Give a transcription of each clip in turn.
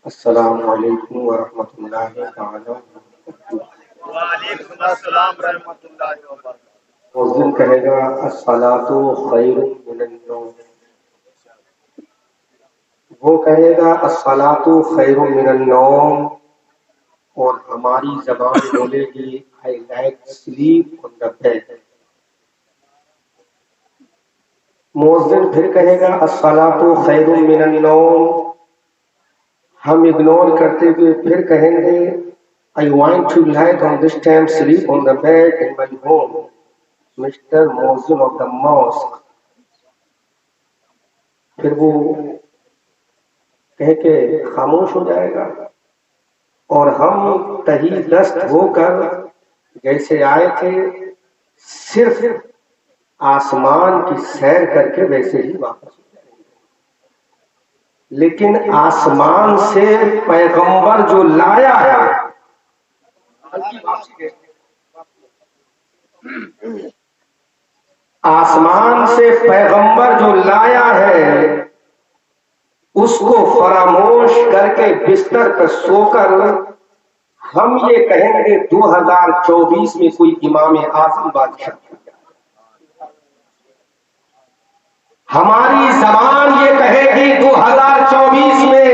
السلام علیکم ورحمۃ اللہ تعالی وبرکاتہ۔ وعلیکم السلام ورحمۃ اللہ وبرکاتہ۔ مؤذن کہے گا الصلاۃ خیر من النوم، وہ کہے گا الصلاۃ خیر من النوم، اور ہماری زبان بولے گی I like sleep on the bed۔ مؤذن پھر کہے گا الصلاۃ خیر من النوم، ہم اگنور کرتے ہوئے پھر کہیں گے I want to lie on this time sleep on the bed in my home Mr. مؤذن of the mosque۔ پھر وہ کہہ کے خاموش ہو جائے گا اور ہم تہی دست ہو کر جیسے آئے تھے صرف آسمان کی سیر کر کے ویسے ہی واپس ہو جائیں گے، لیکن آسمان سے پیغمبر جو لایا ہے آسمان سے پیغمبر جو لایا ہے اس کو فراموش کر کے بستر پر سو کر ہم یہ کہیں گے 2024 میں کوئی امام اعظم بادشاہ، ہماری زبان یہ کہے گی 2024 میں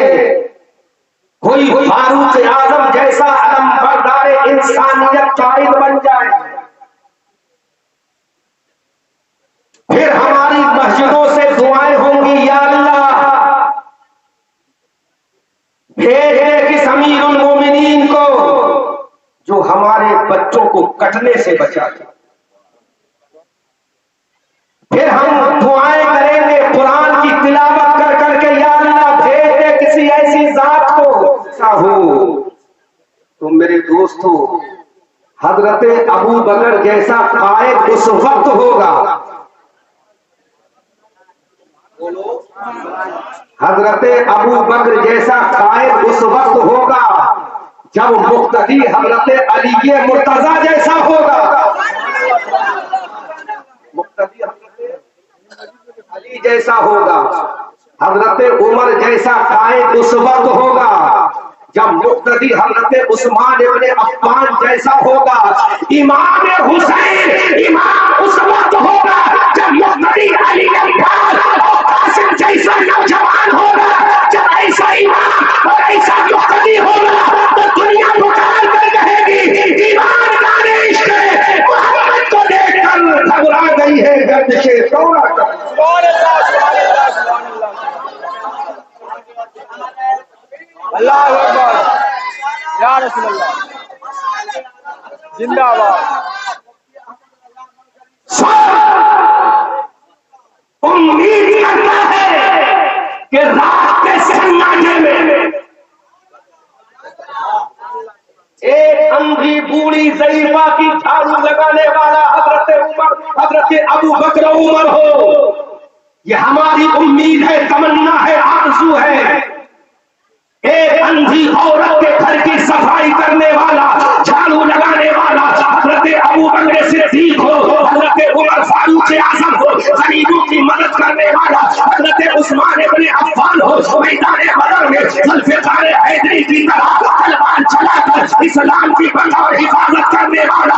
کوئی فاروق اعظم جیسا علم بردار انسانیت قائد بن جائے۔ پھر ہماری مسجدوں سے دعائیں ہوں گی یا اللہ بھیج دے کس امیر المومنین کو جو ہمارے بچوں کو کٹنے سے بچا دے۔ پھر ہم دعائیں کریں گے قرآن کی تلاوت کر کر کے یا اللہ بھیج دے کسی ایسی ذات کو ہو۔ تو میرے دوستو حضرت ابو بکر جیسا قائد اس وقت ہوگا، حضرت ابو بکر جیسا قائد اس وقت ہوگا جب مقتدی حضرت علی مرتضی جیسا ہوگا، مقتدی حضرت علی جیسا ہوگا، حضرت عمر جیسا قائد اس وقت ہوگا جب مقتدی حضرت عثمان ابن عفان جیسا ہوگا، امام حسین امام اس وقت ہوگا جب مقتدی علی قاسم جیسا نوجوان ہوگا، جب ایسا امام اور ایسا مقتدی ہوگا تو دنیا پکار کر کہے گی ایمان دانے عشق محمد کو دیکھ کر گھبرا گئی ہے گردش دورہ کر۔ اللہ اکبر یا رسول اللہ، زندہ باد۔ امید کرتا ہے کہ رات کے سناٹے میں ایک اندھی بوڑھی ضعیفہ کی جھاڑو لگانے والا حضرت عمر، حضرت ابو بکر عمر ہو، یہ ہماری امید ہے، تمنا ہے، آرزو ہے۔ ایک اندھی عورت کے گھر کی صفائی کرنے والا، جھاڑو لگانے والا حضرت ابو بکر صدیق ہو، حضرت عمر فاروق اعظم ہو، غریبوں کی مدد کرنے والا حضرت عثمان ابن عفان ہو، میدان بدر میں ذوالفقار حیدری کی طرح تلوار چلا کر اسلام کی بقا اور حفاظت کرنے والا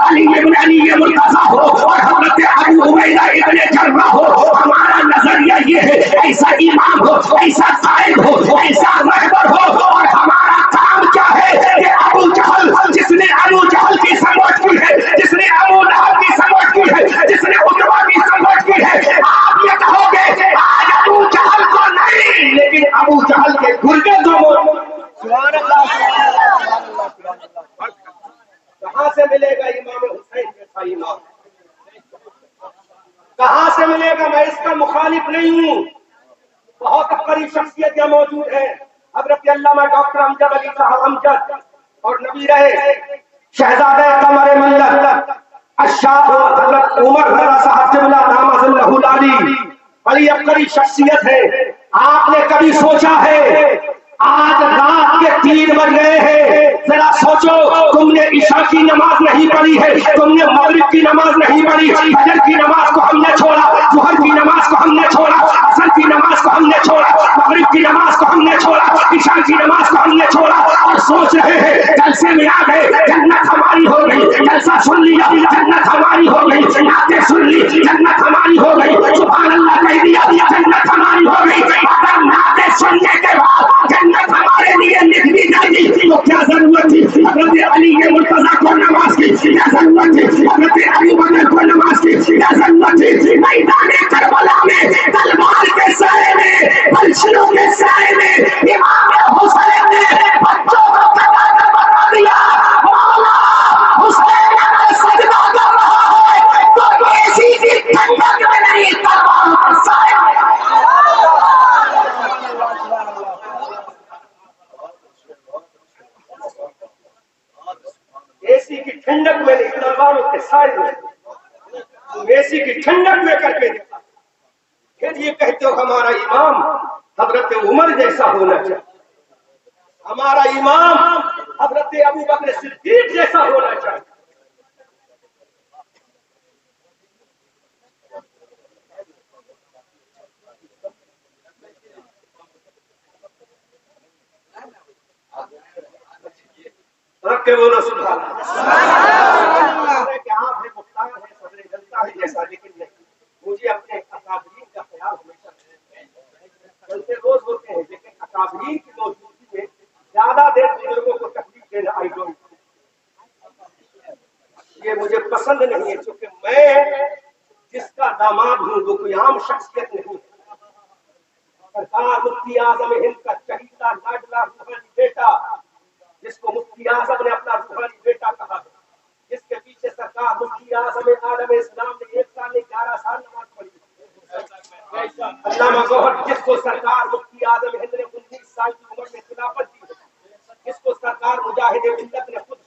علی ابن علی مرتضی ہو اور حضرت ابو عبیدہ ابن جرح ہو۔ ہمارا نظریہ یہ ہے ایسا امام ہو، ایسا قائد ہو، ایسا رہبر ہو، اور ہمارا کام کیا ہے کہ ابو جہل جس نے ابو جہل کی سمجھ کی ہے، جس نے ابو لہب کی سمجھ کی ہے، جس نے عتبہ کی سمجھ کی ہے، آپ یہ کہو گے آج ابو جہل کو نہیں لیکن ابو جہل کے گردے تو سبحان اللہ، کہاں سے ملے گا امام حسین جیسا امام؟ کہاں سے ملے گا؟ میں اس کا مخالف نہیں ہوں، بہت بڑی شخصیتیں موجود ہیں، حضرت علامہ ڈاکٹر امجد علی صاحب امجد اور نبی رہے شہزادہ قمر ملت الشاہ حضرت عمر رضا صاحب قبلہ دامت اللہ العلی، بڑی عبقری شخصیت ہے۔ آپ نے کبھی سوچا ہے آج رات کے 3 بج گئے ہیں، ذرا سوچو تم نے عشاء کی نماز نہیں پڑھی ہے، تم نے مغرب کی نماز نہیں پڑھی، فجر کی نماز کو ہم نے چھوڑا، ظہر کی نماز کو ہم نے چھوڑا، عصر کی نماز کو ہم نے چھوڑا، مغرب کی نماز کو ہم نے چھوڑا، عشاء کی نماز کو ہم نے چھوڑا اور سوچ رہے ہیں جلسے میں آ گئے جنت ہماری ہو گئی، جلسہ سن لیا جنت ہماری ہو گئی، باتیں سن لی جنت ہماری ہو گئی، سبحان اللہ کہہ دیا جنت ہماری ہو گئی، اگر باتیں سننے کے بعد جنت ہمارے لیے لکھ دی جاتی تو کیا ضرورت تھی حضرت علی کے مرتضیٰ کو نماز کی؟ کیا ضرورت تھی حضرت ابو بکر کو نماز کی؟ کیا ضرورت تھی میدان کربلا میں تلوار کے سائے میں بلچیوں کے سائے میں امام حسین نے بچوں کو کٹا کر بتا دیا مولا حسین اگر سجدہ کر رہا ہے تو ایسی کی ٹھنڈک میں نہیں تلوار پر سائے ایسی کی ٹھنڈک میں نہیں تلواروں کے سائے میں ایسی کی ٹھنڈک میں کر کے دیتا، پھر یہ کہتے ہو ہمارا امام حضرت عمر جیسا ہونا چاہیے، ہمارا امام حضرت ابو بکر صدیق جیسا ہونا چاہیے۔ رکھ کے بولو سبحان اللہ۔ کہ آپ ہے مختار ہے صدر جلسہ ہے جیسا، لیکن نہیں، مجھے اپنے اکابرین کا خیال ہمیشہ چلتے روز ہوتے ہیں، لیکن اکابرین کی موجودگی میں زیادہ دیر بزرگوں کو تکلیف دینا آئی ڈونٹ، یہ مجھے پسند نہیں ہے، کیونکہ میں جس کا داماد ہوں وہ کوئی عام شخصیت نہیں ہے۔ سرکار مفتی اعظم ہند کا چہیتا لاڈلا روحانی بیٹا، جس کو مفتی اعظم نے اپنا روحانی بیٹا کہا ہے، جس کے پیچھے سرکار مفتی اعظم عالم اسلام نے 1 سال نے 11 سال نماز پڑھی، علامہ گوہر جس کو سرکار مفتی اعظم ہند نے 19 سال کی عمر میں خلافت دی، جس کو سرکار مجاہد ملت نے خود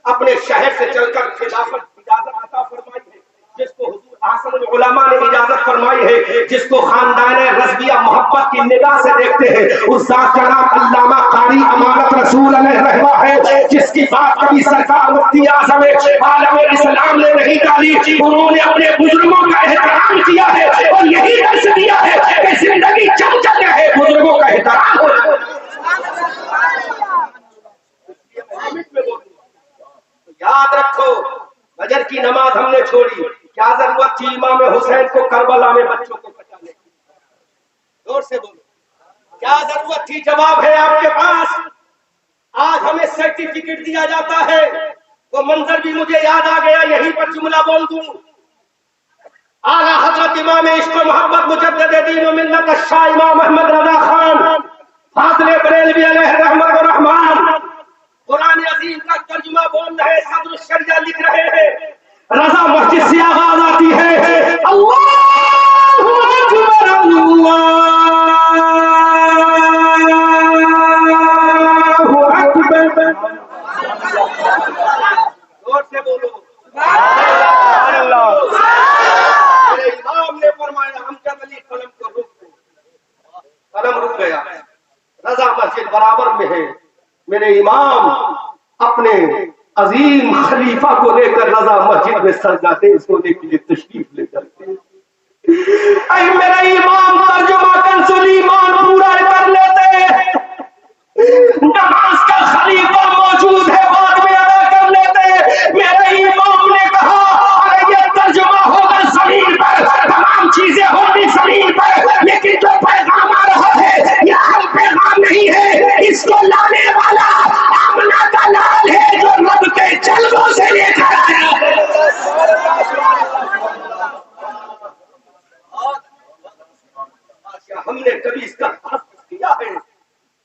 اپنے شہر سے چل کر خلافت اجازت عطا فرمائی ہے، جس کو حضور احسن العلماء نے اجازت فرمائی ہے، جس کو خاندان رضویہ محبت کی نگاہ سے دیکھتے ہیں، اس ذات کا نام علامہ قاری امانت رسول علیہ رحمہ ہے، جس کی بات کبھی سرکار مفتی اعظم عالم اسلام نے نہیں ڈالی، انہوں نے اپنے بزرگوں کا احترام کیا ہے اور یہی درس دیا ہے کہ زندگی چل چل رہے بزرگوں کا احترام ہو۔ یاد رکھو فجر کی نماز ہم نے چھوڑی، کیا ضرورت تھی امام حسین کو کربلا میں بچوں کو بچانے کی؟ زور سے بولو، کیا ضرورت تھی؟ جواب ہے آپ کے پاس۔ آج ہمیں سرٹیفکیٹ دیا جاتا ہے، وہ منظر بھی مجھے یاد آ گیا، یہیں پر جملہ بول دوں۔ اعلیٰ حضرت امام عشق و محبت مجدد دین و ملت الشاہ امام احمد رضا خان فاضل بریلوی علیہ رحمت و رحمان قرآن عظیم کا ترجمہ بول رہے، صدر الشریعہ لکھ رہے ہیں، رضا مسجد سے آواز آتی ہے اللہ اکبر اللہ اکبر، زور سے بولو سبحان اللہ۔ میرے امام نے فرمایا امجد علی قلم کو روک دو، قلم رک گیا، رضا مسجد برابر میں ہے۔ میرے امام اپنے عظیم خلیفہ کو لے کر رضا مسجد میں سجدے سونے کے لیے تشریف لے جاتے، اے میرے امام ترجمہ کنزُل ایمان پورا کر لیتے، نماز کا خلیفہ موجود ہے بعد میں ادا کر لیتے۔ میرے امام نے کہا ارے یہ ترجمہ ہوگا زمین پر، تمام چیزیں ہوگی زمین پر، لیکن جو پیغام آ رہا ہے یہ ہم پیغام نہیں ہے، اس کو لانے والا آمنہ کا لال ہے جو رب کے جلووں سے لے کر آیا ہے۔ ہم نے کبھی اس کا تحفظ کیا ہے؟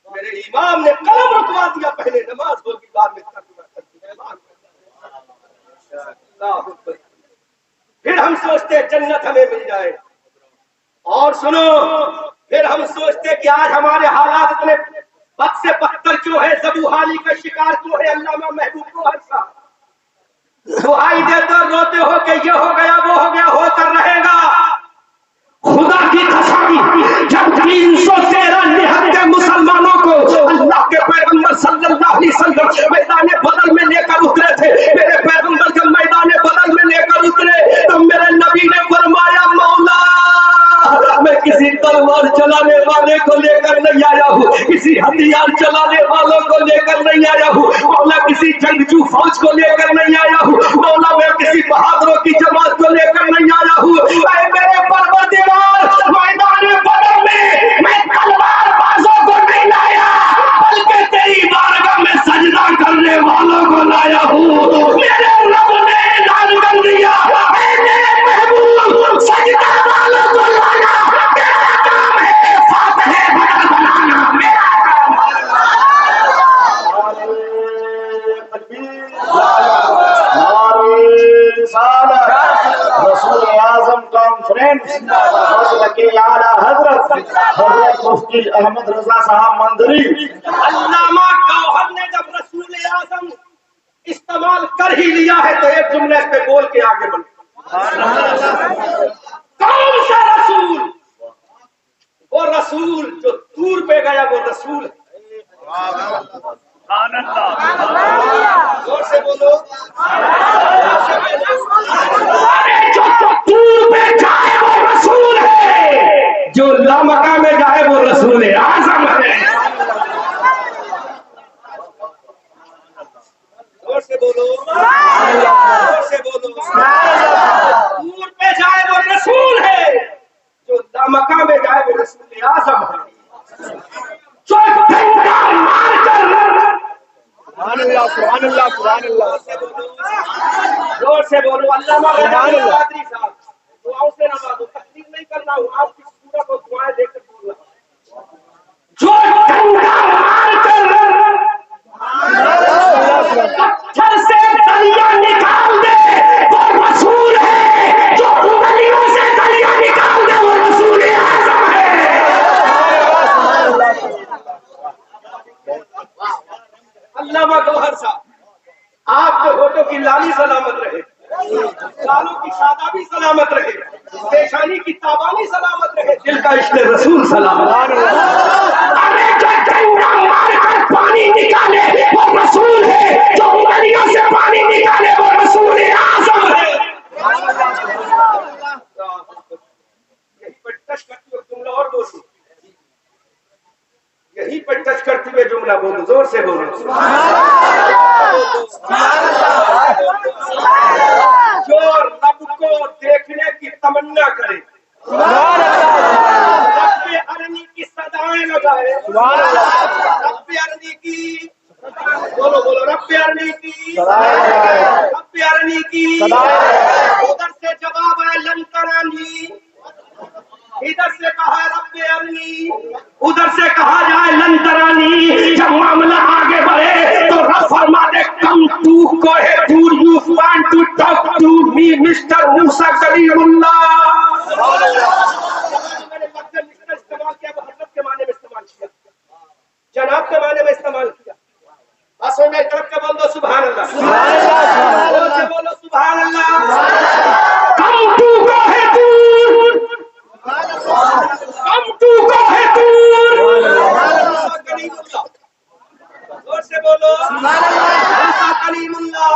میرے امام نے قلم رکوا دیا، پہلے نماز ہوگی بعد میں ترجمہ کرتی ہے۔ پھر ہم سوچتے جنت ہمیں مل جائے، اور سنو پھر ہم سوچتے کہ آج ہمارے حالات اتنے بد سے بدتر کیوں ہے، ذبو حالی کا شکار کیوں ہے۔ علامہ محبوب کو ہر دعائی دیتے اور روتے ہو کہ یہ ہو گیا وہ ہو گیا، ہو کر رہے گا۔ خدا کی قسم جب 313 نہتے مسلمانوں کو اللہ کے پیغمبر صلی اللہ علیہ وسلم میدان بدر میں لے کر اترے تھے، میرے پیغمبر جب میدان بدر میں لے کر اترے تو میرے نبی نے فرمایا مولا میں کسی تلوار چلانے والے کو لے کر نہیں آیا ہوں، کسی ہتھیار چلانے والوں کو لے کر نہیں آیا ہوں مولا، کسی جنگجو فوج کو لے کر نہیں آیا ہوں مولا، میں کسی بہادروں کی جماعت کو لے کر نہیں آیا ہوں، اے میرے پروردگار میدان بدر میں تلوار بازوں کو نہیں لایا بلکہ تیری بارگاہ میں سجدہ کرنے والوں کو لایا ہوں۔ میرے رب نے اعلان کر دیا اے میرے محبوب سجدہ والوں کو لانا میرا کام ہے، فاتح بدر بنانا میرا کام ہے۔ رسول اعظم کانفرنس حضرت مفتی احمد رضا صاحب مندری۔ علامہ گوہر نے جب رسول اعظم استعمال کر ہی لیا ہے تو ایک جملے پہ بول کے آگے بڑھ۔ کون سا رسول؟ وہ رسول جو دور پہ گیا وہ رسول ہے۔ زور سے بولو۔ جو دور پہ جائے وہ رسول ہے، جو لامکہ میں جائے وہ رسول اعظم ہے۔ زور سے بولو، زور سے بولو۔ دور پہ جائے وہ رسول ہے، جو لامکہ میں جائے وہ رسول اعظم ہے۔ جو ڈنڈا مار کر سبحان اللہ سبحان اللہ سبحان اللہ۔ زور سے بولو۔ علامہ غزالی قادری صاحب دعاؤں سے نوازو، تقریر نہیں کرنا ہوں، آپ کی سورت اور دعائیں دے کر بولنا۔ جو ڈنڈا مار کر پتھر سے کلیاں نکال دے وہ رسول ہے، جو انگلیوں سے کلیاں نکال دے وہ رسول اعظم ہے۔ علامہ گوہر صاحب آپ کے ہوٹوں کی لالی سلامت رہے، بالوں کی شادابی سلامت رہے، پیشانی کی تابانی سلامت رہے، دل کا عشق رسول سلامت رہے۔ ارے جو ڈنڈا مار کر پانی نکالے وہ رسول ہے، جو انگلیوں سے پانی نکالے وہ رسول اعظم ہے۔ یہی پر ٹچ کرتی ہوئے جملہ اور بولو، یہی پر ٹچ کرتے ہوئے جملہ بولو، زور سے بولو۔ جو رب کو دیکھنے کی تمنا کرے، رب ارنی کی صدائیں لگائے، رب ارنی کی بولو بولو، رب ارنی کی، رب ارنی کی، ادھر سے جواب ہے لن ترانی، ادھر سے کہا رب ارنی، ادھر سے کہا جائے لن ترانی۔ جب معاملہ آگے بڑھے تو رب فرما دے کم ٹو کوہ طور you want to talk to me mister Musa Kalimullah. میں نے لفظ مسٹر استعمال کیا وہ حضرت کے معنی میں استعمال کیا، جناب کے معنی میں استعمال کیا۔ بس میں طرف کے بول دو سبحان اللہ، بول کے بولو سبحان اللہ۔ کم ٹو کوہ طور، کم ٹو کوہ طور، زور سے بولو موسیٰ کلیم اللہ۔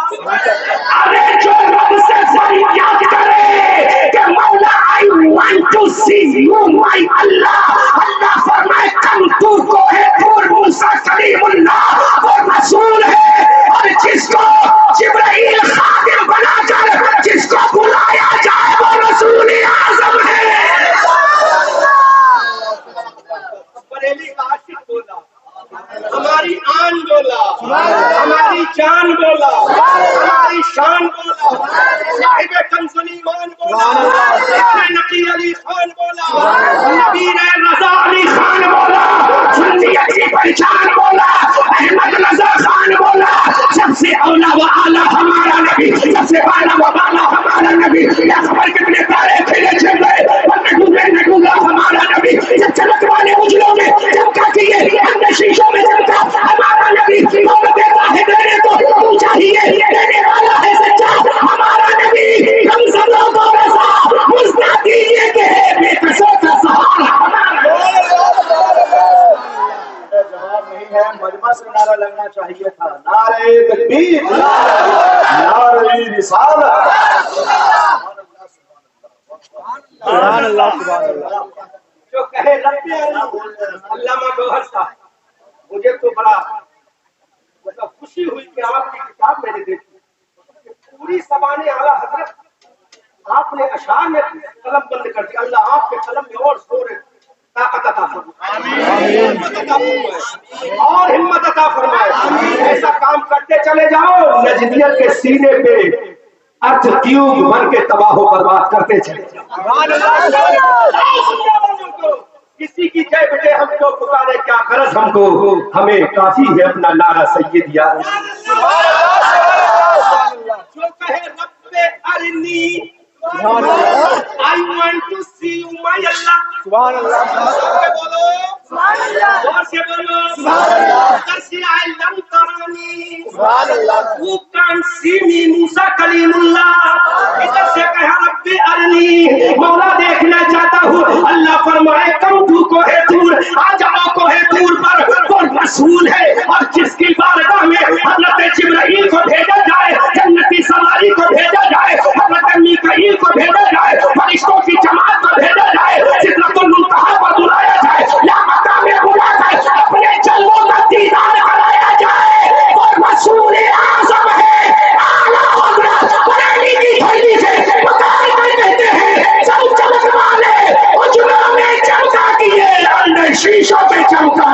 ارے جو رب سے فریاد کرے کہ مولا I want to see you my اللہ، اللہ فرمائے کم ٹو کوہ طور موسیٰ کلیم اللہ، وہ رسول ہے۔ اور جس کو جبرائیل خادم بنا کر جس کو بلایا جائے وہ رسول اعظم ہے۔ بریلی کا عاشق بولا، ہماری آن بولا، ہماری جان بولا، ہماری شان بولا، صاحب کنز ایمان بولا، نقی علی خان بولا، نبیر رضا علی خان بولا، سنیت کی پہچان بولا، احمد رضا خان بولا، سب سے اولا و اعلیٰ ہمارا نبی، سب سے بالا و بالا ہمارا نبی، یا خبر کتنے تارے کھلے چھل گئے نگوگا ہمارا نبی، جب چلک والے اجلوں میں جب کا کیے اپنے شیشوں میں جب ہمارا نبی موت دیتا ہے دینے کو تو چاہیے دینے والا ہے سچا ہمارا نبی۔ ہم سب لوگوں رضا مسنا دیجیے کہ ہے بے قصوں کا سہارا ہمارا جواب نہیں ہے، مجمع سے نعرہ لگنا چاہیے تھا، نعرہ تکبیر، نعرہ رسالت۔ سبحان اللہ سبحان اللہ۔ جو کہے رب ارنی، علامہ گوہر صاحب مجھے تو بڑا مطلب خوشی ہوئی کہ آپ کی کتاب میں نے دیکھی پوری زبان اعلیٰ حضرت آپ نے اشعار میں قلم بند کر دیا. اللہ آپ کے قلم میں اور زور طاقت عطا فرمائے اور ہمت عطا فرمائے. ایسا کام کرتے چلے جاؤ نجدیت کے سینے پہ ارتھ ٹیوب بن کے تباہ و برباد کرتے چلے جاؤ. کسی کی جے بٹے ہم کو پکارے کیا غرض ہم کو ہمیں کافی ہے اپنا نعرہ سید یا جو کہے رب ارنی I want to see you my Allah. سبحان اللہ. بولو سبحان اللہ. اور سے بولو سبحان اللہ. کرسی I لم ترانی سبحان اللہ. Who can see me موسیٰ کلیم اللہ. ادھر سے کہا رب ارنی مولا دیکھنا چاہتا ہوں. اللہ فرمائے کم تو کو ہے دور آ جاؤ کو ہے دور پر کون رسول ہے اور جس کی بارگاہ میں حضرت جبرائیل کو بھیجا جائے جنتی سواری کو بھیجا جائے حضرت میکائیل کو بھیجا جائے فرشتوں کی جماعت کو بھیجا جائے سدرۃ المنتہا پر بلایا جائے یا مقام بلا کر اپنے جلووں کا دیدار کرایا جائے اور رسول اعظم ہے اعلیٰ حضرت بریلی کی تھیلی سے مطالبہ کہتے ہیں سب چمک والے اجروں میں چمکا دیے اندر شیشوں پہ چمکا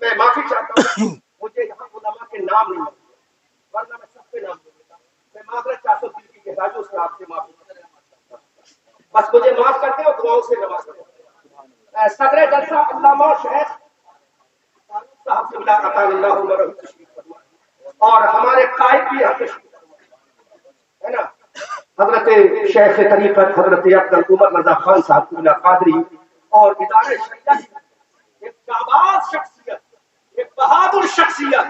میں معافی چاہتا ہوں مجھے یہاں علماء کے نام نہیں ملتے ورنہ میں سب کے نام دے دیتا. میں معذرت چاہتا ہوں دل کی گہرائیوں سے آپ سے معافی بس مجھے معاف کرتے اور دعاؤں سے نواز کرتے. صدر جلسہ علامہ شیخ صاحب سے اللہ عطا اللہ عمر تشریف فرمائے اور ہمارے قائد بھی یہاں تشریف فرمائے ہے نا حضرت شیخ طریقت حضرت عبد عمر رضا خان صاحب کو اللہ قادری اور ادارے شریعت ایک جاباز شخصیت ایک بہادر شخصیت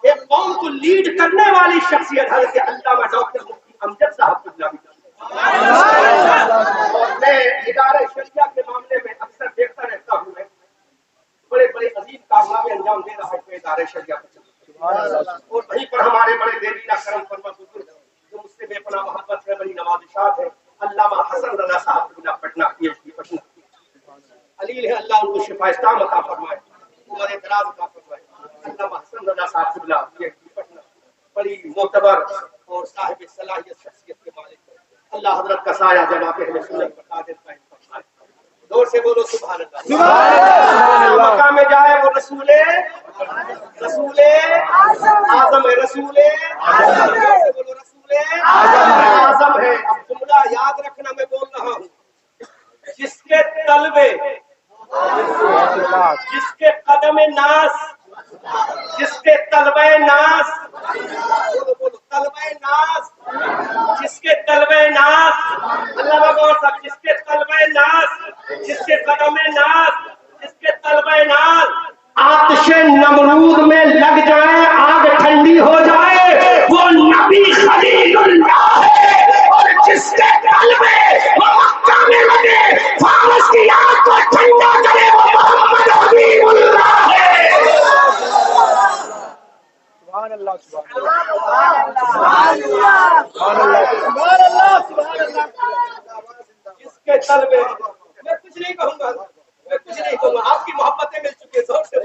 ایک قوم کو لیڈ کرنے والی شخصیت حضرت علامہ ڈاکٹر مفتی امجد صاحب کو اللہ اور میں ادارے شریعہ کے معاملے میں اکثر دیکھتا رہتا ہوں بڑے بڑے عظیم کارنامے انجام دے رہا ہے ادارے شریعہ اور وہیں پر ہمارے بڑے دیرینہ کرم فرما بزرگ جو مجھ سے بے پناہ محبت ہے بڑی نوازشات ہے علامہ حسن رضا صاحب کو Patna P H D Patna علیل ہے اللہ ان کو شفا استعام عطا فرمائے عمر دراز عطا فرمائے. علامہ حسن رضا صاحب کو پی ایچ ڈی پٹنہ بڑی معتبر اور صاحب صلاحیت شخصیت کے مالک اللہ حضرت کا سایہ جناب اہل سنت پر قادر قائم فرمائے. دور سے بولو سبحان اللہ. سبحان اللہ. مکہ میں جائے وہ رسول اعظم ہے رسول اعظم ہے. اب جملہ یاد رکھنا میں بول رہا ہوں جس کے طلبے جس کے قدم ناس جس کے طلبہ ناس بولو طلبہ ناس جس کے طلبہ ناس اللہ غور صاحب جس کے طلبہ ناس جس کے قدم ناس جس کے طلبہ ناس آتش نمرود میں لگ جائے آگ ٹھنڈی ہو جائے وہ نبی خلیل اللہ ہے اور جس کے طلبے وہ مکہ میں لگے فارس کی آگ کو ٹھنڈا کرے وہ محمد حبیب اللہ ہے. سبحان اللہ سبحان اللہ سبحان اللہ سبحان اللہ. جس کے طلبے میں کچھ نہیں کہوں گا میں کچھ نہیں کہوں گا آپ کی محبتیں مل چکی ہیں. زور سے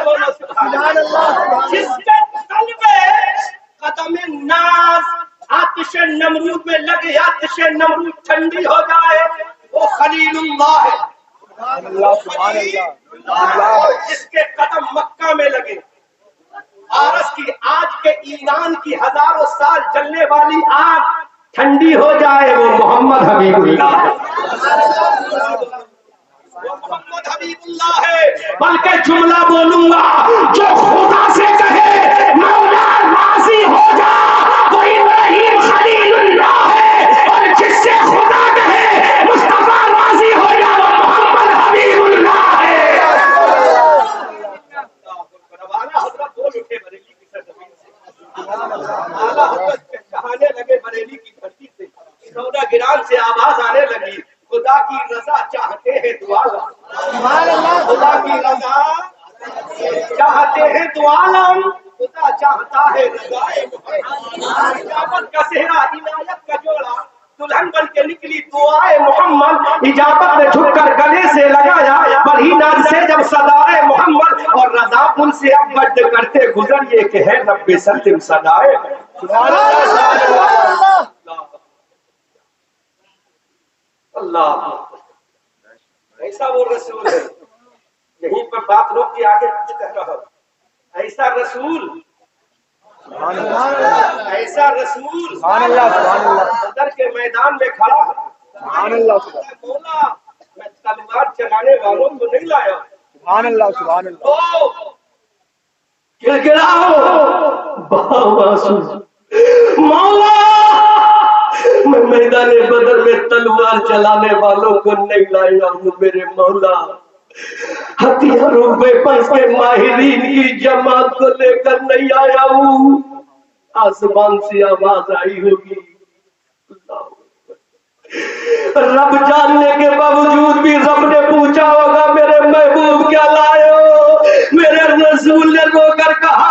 بولو سبحان اللہ. جس کے طلبے قدم ناز آتش نمرود میں لگے آتش نمرود ٹھنڈی ہو جائے وہ خلیل اللہ ہے. سبحان اللہ. جس کے قدم مکہ میں لگے پارس کی آج کے ایران کی ہزاروں سال جلنے والی آگ ٹھنڈی ہو جائے وہ محمد حبیب اللہ ہے. محمد حبیب اللہ ہے. بلکہ جملہ بولوں گا جو خدا سے کہے مولا راضی ہو جا وہ ابراہیم خلیل اللہ ہے اور جس سے خدا کہے مصطفیٰ راضی ہو جا وہ محمد حبیب اللہ ہے. آسمان سے آواز آنے لگی خدا کی رضا چاہتے ہیں دعا خدا کی رضا چاہتے ہیں دعا خدا چاہتا ہے اجابت کا صحرا عنایت کا جوڑا دلہن بن کے نکلی دعائے محمد اجابت نے جھک کر گلے سے لگایا بڑی ناز سے جب صدائے محمد اور رضا پل سے اب مجد کرتے گزر یہ کہ ہے نبی سلم صدائے اللہ ایسا وہ رسول ہے یہیں پر بات روک کے آگے کہہ رہا ہوں ایسا رسول ایسا رسول بدر کے میدان میں کھڑا مولا میں تلوار چلانے والوں کو نہیں لایا مولا میں میدان بدر میں تلوار چلانے والوں کو نہیں لایا ہوں میرے مولا ہتھیاروں پہ پس کے ماہرین کی جماعت کو لے کر نہیں آیا ہوں آسمان سے آواز آئی ہوگی رب جاننے کے باوجود بھی رب نے پوچھا ہوگا میرے محبوب کیا لائے ہو میرے رسول نے رو کر کہا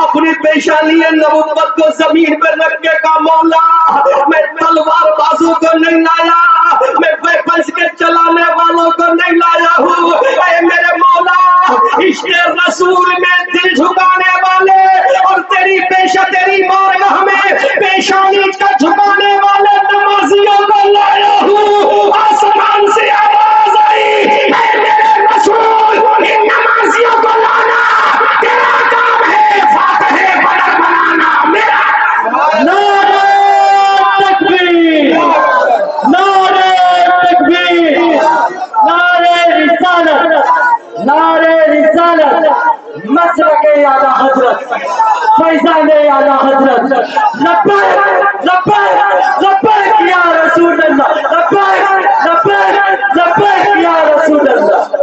اپنی پیشانی نبوت کو زمین پر رکھ کے کہا مولا میں تلوار بازو کو نہیں لایا میں ویپنس کے چلانے والوں کو نہیں لایا ہوں اے میرے مولا عشق رسول میں دل جھکانے والے اور تیری پیشہ تیری بارگاہ میں پیشانی کا جھکانے والے نمازیوں کو لایا ہوں آسمان سے آواز آئی اے میرے رسول ان نمازیوں کو لانا تیرا کام ہے فاتح بدر بنانا میرا نعرہ تکبیر نعرہ تکبیر نعرہ رسالت نعرہ رسالت مسلک اعلی حضرت فیضان اعلی حضرت لبیک لبیک لبیک یا رسول اللہ لبیک لبیک لبیک یا رسول اللہ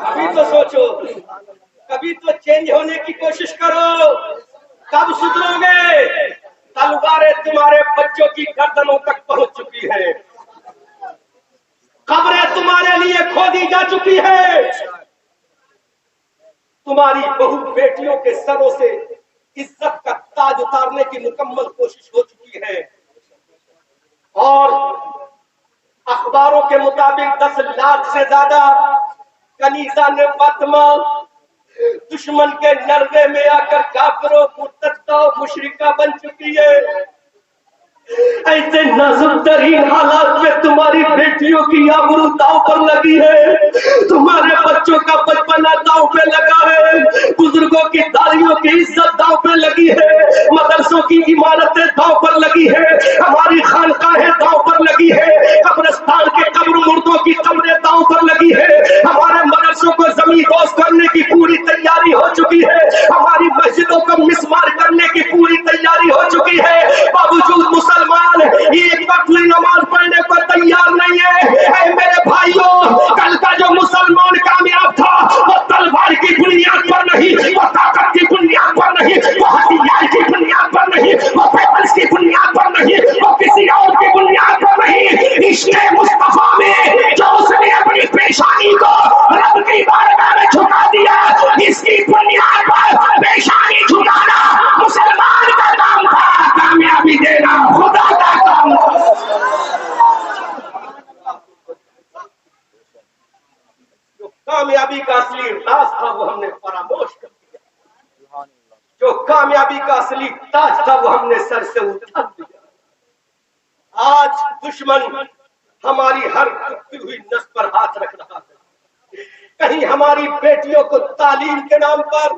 کبھی تو سوچو کبھی تو چینج ہونے کی کوشش کرو کب سدھرو گے تلواریں تمہارے بچوں کی گردنوں تک پہنچ چکی ہے قبریں تمہارے لیے کھودی جا چکی ہے تمہاری بہو بیٹیوں کے سروں سے عزت کا تاج اتارنے کی مکمل کوشش ہو چکی ہے اور اخباروں کے مطابق 10 لاکھ سے زیادہ کنیزہ نے فاطمہ دشمن کے نرغے میں آ کر کافروں مرتدہ مشرکہ بن چکی ہے ایسے نازک ترین حالات میں تمہاری بیٹیوں کی آبرو داؤ پر لگی ہے تمہارے بچوں کا بچپنا داؤ پہ لگا ہے بزرگوں کی داڑیوں کی عزت داؤ پہ لگی ہے مدرسوں کی عمارتیں داؤ پر لگی ہے ہماری خانقاہیں داؤ پر لگی ہے قبرستان کے قبر مردوں کی قبریں داؤ پر لگی ہے ہمارے مدرسوں کو زمین دوز کرنے کی پوری تیاری ہو چکی ہے ہماری مسجدوں کو مسمار کرنے کی پوری تیاری ہو چکی ہے باوجود مسلمان ایک وقت نماز پڑھنے کو تیار نہیں ہے اے میرے بھائیوں کل کا جو مسلمان کامیاب تھا وہ تلوار کی بنیاد پر نہیں وہ طاقت کی بنیاد پر نہیں وہ ہتھیار کی بنیاد پر نہیں وہ پیپلز کی بنیاد پر نہیں وہ کسی اور کی بنیاد پر نہیں عشق مصطفیٰ میں جو اس نے اپنی پیشانی کو رب کی بارگاہ میں جھکا دیا اس کی بنیاد پر پیشانی جھکانا مسلمان کا کام تھا کامیابی دینا خدا کا کام جو کامیابی کا اصلی راز تھا وہ ہم نے فراموش کر دیا جو کامیابی کا اصلی تاج تھا وہ ہم نے سر سے اٹھا دیا آج دشمن ہماری ہر ٹوٹی ہوئی نس پر ہاتھ رکھ رہا ہے کہیں ہماری بیٹیوں کو تعلیم کے نام پر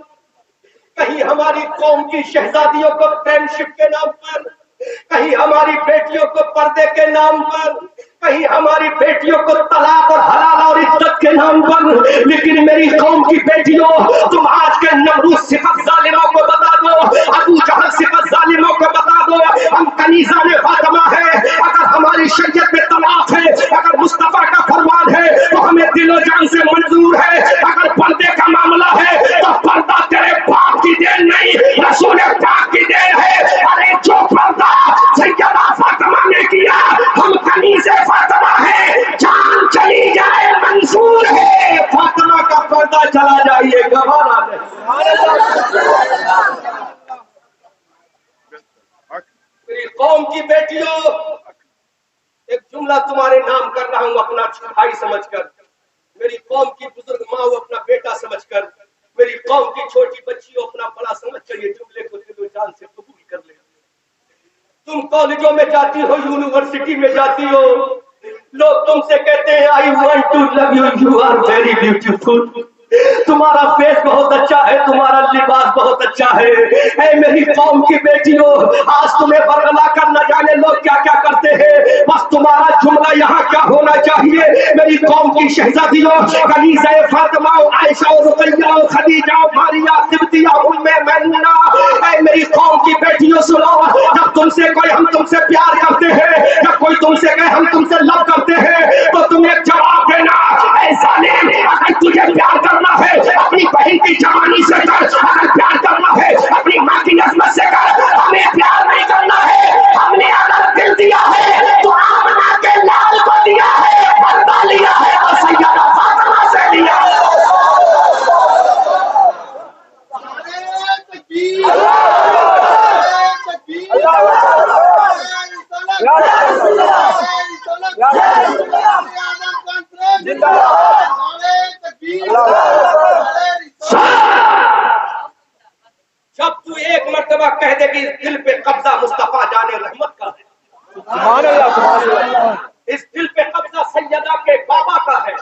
کہیں ہماری قوم کی شہزادیوں کو فرینڈشپ کے نام پر کہیں ہماری بیٹیوں کو پردے کے نام پر کہیں ہماری بیٹیوں کو طلاق اور حلال اور عزت کے نام پر لیکن میری قوم کی بیٹیوں تم آج کے نمرود صفت ظالموں کو بتا دو ابو جہل صفت ظالموں کو بتا دو ہم کنیزہ نے فاطمہ ہے اگر ہماری شریعت میں طلاق ہے اگر مصطفیٰ کا فرمان ہے تو ہمیں دل و جان سے منظور ہے اگر پردے کا معاملہ ہے تو پردہ تیرے باپ کی دین نہیں رسول پاک کی دین ہے ارے جو پردہ میری قوم کی بیٹیوں، ایک جملہ تمہارے نام کر رہا ہوں اپنا بھائی سمجھ کر، میری قوم کی بزرگ ماں ہو اپنا بیٹا سمجھ کر، میری قوم کی چھوٹی بچی ہو اپنا بڑا سمجھ کر یہ جملے کو دل و جان سے قبول کر لے۔ تم کالجوں میں جاتی ہو، یونیورسٹی میں جاتی ہو، لوگ تم سے کہتے ہیں I want to love you, you are very beautiful, تمہارا فیس بہت اچھا ہے، تمہارا لباس بہت اچھا ہے۔ اے میری قوم کی بیٹیوں، آج تمہیں برگلا کر نہ جانے لوگ کیا کیا کرتے ہیں، بس تمہارا جملہ یہاں کیا ہونا چاہیے، میری قوم کی شہزادیوں، خدیجہ فاطمہ، عائشہ، رقیہ، خدیجہ، ماریہ، قبطیہ، ام میمونہ، اے میری قوم کی بیٹیوں سنو، جب تم سے کوئی ہم تم سے پیار کرتے ہیں، جب کوئی تم سے کہے ہم تم سے لو کرتے ہیں، تو تم ایک جواب دینا، اے ظالم، اگر تجھے پیار کرنا ہے اپنی بہن کی جوانی سے کر، اگر پیار کرنا ہے اپنی ماں کی عظمت سے کر، ہمیں پیار نہیں کرنا ہے، ہم نے اگر دل دیا ہے تو آمنہ کے لال کو دیا ہے، بندہ لیا ہے اور سیدہ فاطمہ سے لیا ہے۔ جب تو ایک مرتبہ کہہ دے کہ اس دل پہ قبضہ مصطفیٰ جان رحمت کا ہے، سبحان اللہ، سبحان اللہ، اس دل پہ قبضہ سیدہ کے بابا کا ہے،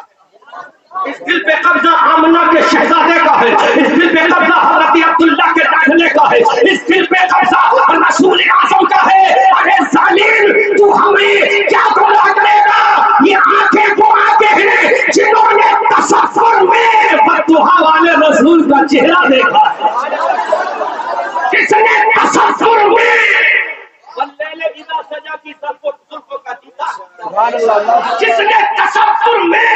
اس دل پہ قبضہ آمنہ کے شہزادے کا ہے، اس دل پہ قبضہ حضرت عبداللہ کے داخلے کا ہے، اس دل پہ قبضہ رسول اعظم کا ہے۔ ارے ظالم، تو ہمیں کیا گناہ کرے گا؟ یہ آنکھیں وہ آنکھیں ہیں جنہوں نے تصور میں بددعا والے رسول کا چہرہ دیکھا ہے، جس نے تصور میں واللیل اذا سجا کی زلفوں کا دیدار، سبحان اللہ، جس نے تصور میں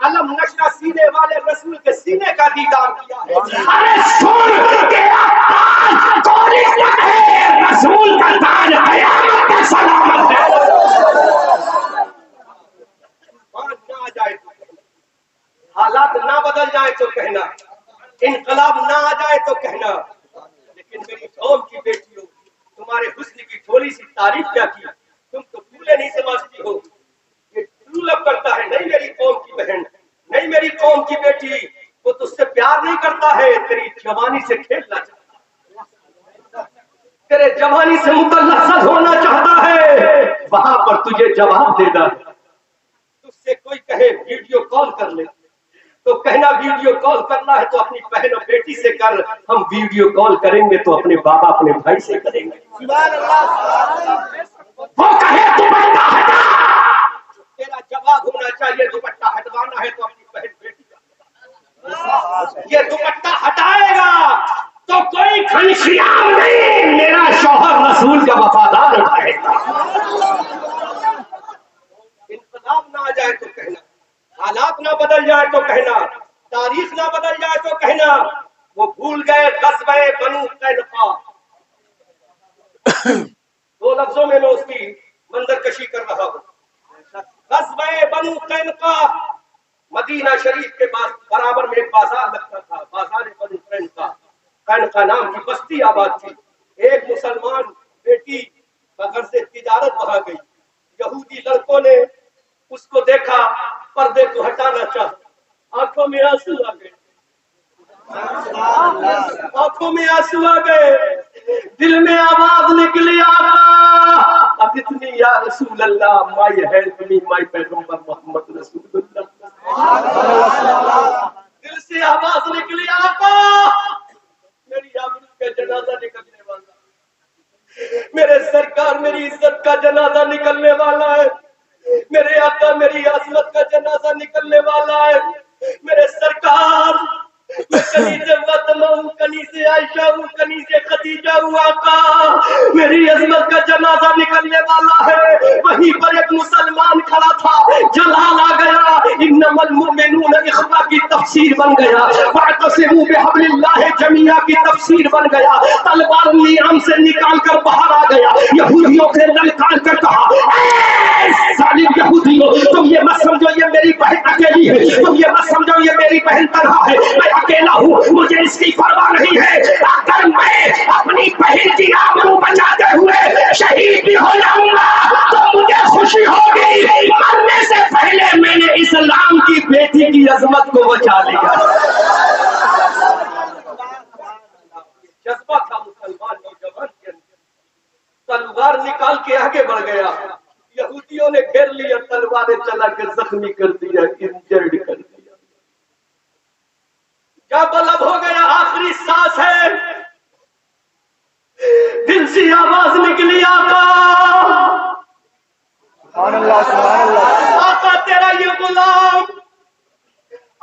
علم نشرہ سینے والے رسول کے سینے کا دیدار کیا ہے۔ ارے سن تیرا تاج کون عزت ہے، رسول کا تاج قیامت کا سلامت ہے۔ بات نہ آ جائے تو کہنا، حالات نہ بدل جائے تو کہنا، انقلاب نہ آ جائے تو کہنا، لیکن میری قوم کی بیٹیوں، تمہارے حسن کی تھوڑی سی تعریف کیا کی، تم تو پھولے نہیں سمجھتی ہو، یہ ٹرولپ کرتا ہے، نہیں میری قوم کی بہن، نہیں میری قوم کی بیٹی، وہ تجھ سے پیار نہیں کرتا ہے، تیری جوانی سے کھیلنا چاہتا ہے، تیرے جوانی سے متلذذ ہونا چاہتا ہے، وہاں پر تجھے جواب دینا ہے۔ تجھ سے کوئی کہے ویڈیو کال کر لے تو کہنا ویڈیو کال کرنا ہے تو اپنی بہن اور بیٹی سے کر، ہم ویڈیو کال کریں گے تو اپنے بابا اپنے بھائی سے کریں گے۔ وہ کہے دوپٹہ ہٹا، تیرا جواب ہونا چاہیے دوپٹہ ہٹوانا ہے تو اپنی بہن بیٹی کا، یہ دوپٹہ ہٹائے گا تو کوئی گھنشیام نہیں، میرا شوہر رسول کا وفادار رہے گا۔ انقلاب نہ آ جائے تو کہنا، حالات نہ بدل جائے تو کہنا، تاریخ نہ بدل جائے تو کہنا، وہ بھول گئے غزوہ بنو قینقاع۔ دو لفظوں میں اس کی منظر کشی کر رہا ہوں۔ غزوہ بنو قینقاع، مدینہ شریف کے برابر میں ایک بازار لگتا تھا، بازار بنو قینقاع، قینقاع نام کی بستی آباد تھی۔ ایک مسلمان بیٹی بغیر سے تجارت وہاں گئی، یہودی لڑکوں نے اس کو دیکھا، پردے کو ہٹانا چاہا، آنکھوں میں آنسو آ گئے، آنکھوں میں آنسو آ گئے، دل میں آواز نکلی، آقا ابتنی یا رسول اللہ، مائی ہیلپ می، مائی پیغمبر محمد رسول اللہ۔ دل سے آواز نکلی، آقا میری آبرو کا جنازہ نکلنے والا، میرے سرکار میری عزت کا جنازہ نکلنے والا ہے، میرے آقا میری عظمت کا جنازہ نکلنے والا ہے، میرے سرکار میں کنیز فاطمہ ہوں، کنیز عائشہ ہوں، کنیز خدیجہ ہوں، آقا میری عظمت کا جنازہ نکلنے والا ہے۔ وہیں پر ایک مسلمان کھڑا تھا، جلال آ گیا، انما المؤمنون اخوہ کی تفسیر بن گیا، واعتصموا بحبل اللہ جمیعا کی تفسیر بن گیا، تلوار نیام سے نکال کر باہر آ گیا، یہودیوں سے للکار کر کہا، اے ظالم یہودیوں، تم یہ مت سمجھو یہ میری بہن اکیلی نہیں ہے. تم یہ مت سمجھو یہ میری بہن تنہا ہے, میں اکیلا ہوں, مجھے اس کی پرواہ نہیں ہے. اگر میں اپنی بہن کی آبرو بچاتے ہوئے شہید بھی ہو جاؤں گا تو مجھے خوشی ہوگی. مرنے سے پہلے میں نے اسلام کی بیٹی کی عظمت کو بچا لیا. جذبہ تھا مسلمان نوجوان کے اندر. تلوار نکال کے آگے بڑھ گیا. یہودیوں نے گھیر لیا, تلواریں چلا کے زخمی کر دیا, انجرڈ کر دیا. جب لب ہو گیا آخری سانس ہے, دل سے آواز نکلی, آقا سبحان اللہ سبحان اللہ. آقا تیرا یہ غلام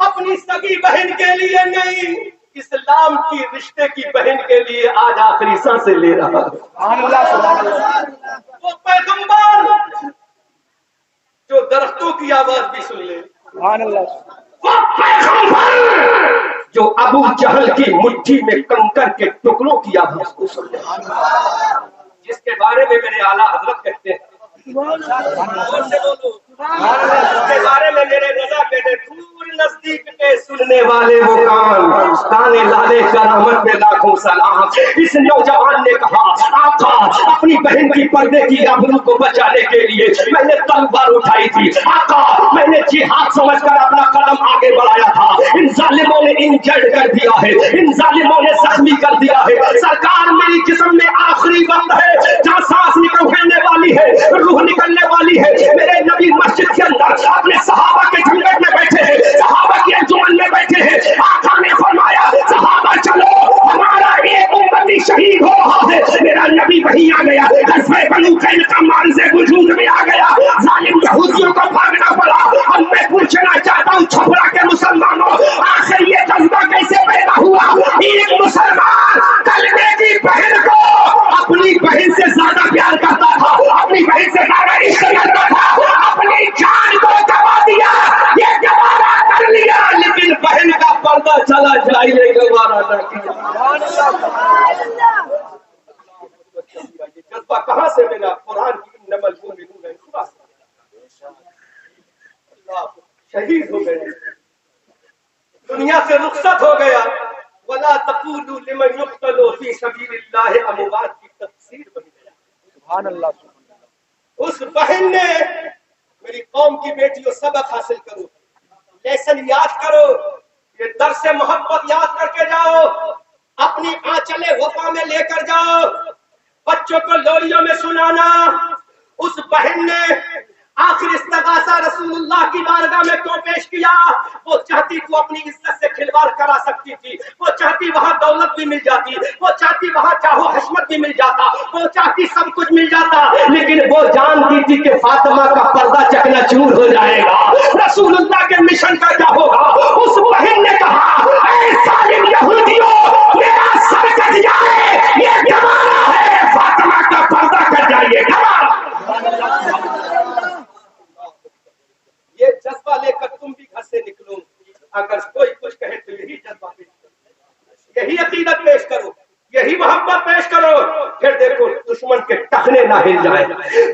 اپنی سگی بہن کے لیے نہیں, اسلام کی رشتے کی بہن کے لیے آج آخری سانسیں لے رہا ہے. سبحان اللہ سبحان اللہ. وہ پیغمبر جو درختوں کی آواز بھی سن لے, سبحان اللہ. وہ پیغمبر جو ابو جہل کی مٹھی میں کنکر کے ٹکڑوں کی آواز کو سن لے, جس کے بارے میں میرے اعلیٰ حضرت کہتے ہیں, جس کے بارے میں میرے رضا کہتے ہیں, دور نزدیک کے سننے والے وہ کان, کانے لالے کرامت میں لاکھوں سلام. اس نوجوان نے کہا, آقا اپنی بہن کی پردے کی آبرو کو بچانے کے لیے میں نے تلوار اٹھائی تھی. آقا میں نے جہاد سمجھ کر اپنا قدم آگے بڑھایا تھا. ان ظالموں نے انجرڈ کر دیا ہے, ان ظالموں نے زخمی کر دیا ہے. سرکار میری جسم میں آخری وقت ہے جہاں سانس نکلنے والی ہے, روح نکلنے والی ہے. میرے نبی مسجد کے اندر اپنے صحابہ کے جھنڈے میں بیٹھے ہیں, صحابہ کی انجمن میں بیٹھے ہیں. آقا نے فرمایا, صحابہ چلو, ہمارا ایک امتی شہید ہو رہا ہے. میرا نبی وہیں آ گیا, حزب بنو قینقاع مانزے وجود میں آ گیا. ظالم یہودیوں کو بھاگنا پڑا. اب میں پوچھنا چاہتا ہوں چھپرا کے مسلمانوں, آخر یہ جذبہ کیسے پیدا ہوا؟ ایک مسلمان کلمے کی بہن کو اپنی بہن سے زیادہ پیار کرتا تھا, اپنی بہن سے زیادہ عشق کرتا تھا, اپنی جان کو گوا دیا, یہ گوارا کر لیا, لیکن بہن کا پردہ چلا جائے یہ گوارا نہ کیا. یہ جذبہ کہاں سے ملا؟ قرآن کی انما المؤمنون اخوہ. شہید ہو گئے, دنیا سے رخصت ہو گیا. ولا تقولوا لمن يقتل في سبيل الله اموات کی تفسیر بن گیا. سبحان اللہ. اس بہن نے میری قوم کی بیٹیوں سبق حاصل کرو, لیسن یاد کرو, یہ درس محبت یاد کر کے جاؤ, اپنی آنچلیں وفا میں لے کر جاؤ, بچوں کو لوریوں میں سنانا. اس بہن نے آخر استغاثہ رسول اللہ کی بارگاہ میں کیوں پیش کیا؟ وہ چاہتی تو اپنی عزت سے کھلواڑ کرا سکتی تھی, وہ چاہتی وہاں دولت بھی مل جاتی, وہ چاہتی وہاں چاہو حشمت بھی مل جاتا, وہ چاہتی سب کچھ مل جاتا, لیکن وہ جانتی تھی کہ فاطمہ کا پردہ چکنا چور ہو جائے گا, رسول اللہ کے مشن کا کیا ہوگا. اس بہن نے کہا, اے ظالم یہودیوں, میرا سر کٹ جائے یہ گوارا ہے, فاطمہ کا پردہ کٹ جائے گوارا. یہ جذبہ لے کر تم بھی گھر سے نکلو. اگر کوئی کچھ کہے تو یہی جذبہ پیش کرو, یہی عقیدت پیش کرو, یہی محبت پیش کرو. پھر دیکھو دشمن کے ٹخنے نہ ہل جائے,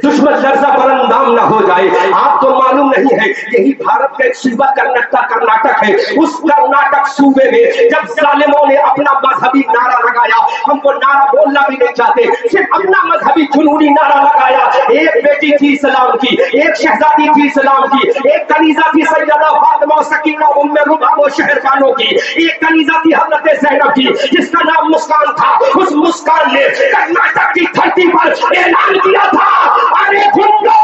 دشمن لرزہ برندام نہ ہو جائے. آپ کو معلوم نہیں ہے یہی بھارت کا ایک صوبہ کرناٹک ہے. اس کرناٹک صوبے میں جب ظالموں نے اپنا مذہبی نعرہ لگایا, ہم وہ نعرہ بولنا بھی نہیں چاہتے, صرف اپنا مذہبی جنونی نعرہ لگایا. ایک بیٹی تھی اسلام کی, ایک شہزادی تھی اسلام کی, ایک کنیزہ تھی سیدہ فاطمہ سکینہ ام رباب و شہر خانوں کی, ایک کنیزہ تھی حضرت زینب کی جس کا نام مسکان تھا. اس مسکان نے کرناٹک کی دھرتی پر اعلان کیا تھا, ارے گنڈو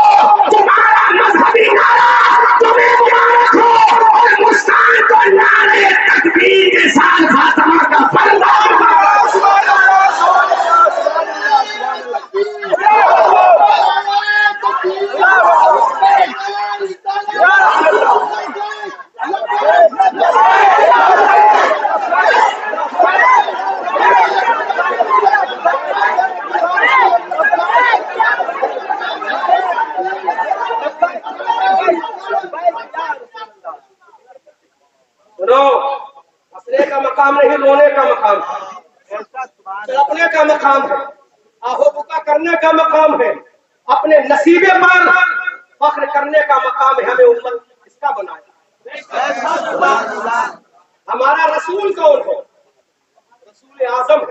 تمہارا مذہبی نعرہ تمہیں مبارک ہو, اور مسکان کو نعرے تکبیر کے ساتھ فاطمہ کا پردہ. ہنسنے کا مقام نہیں, رونے کا مقام ہے, تڑپنے کا مقام ہے, آہو بکا کرنے کا مقام ہے, اپنے نصیبے پر فخر کرنے کا مقام ہے. ہمیں امت اس کا بنایا, ہمارا رسول کون ہے؟ رسول اعظم ہے۔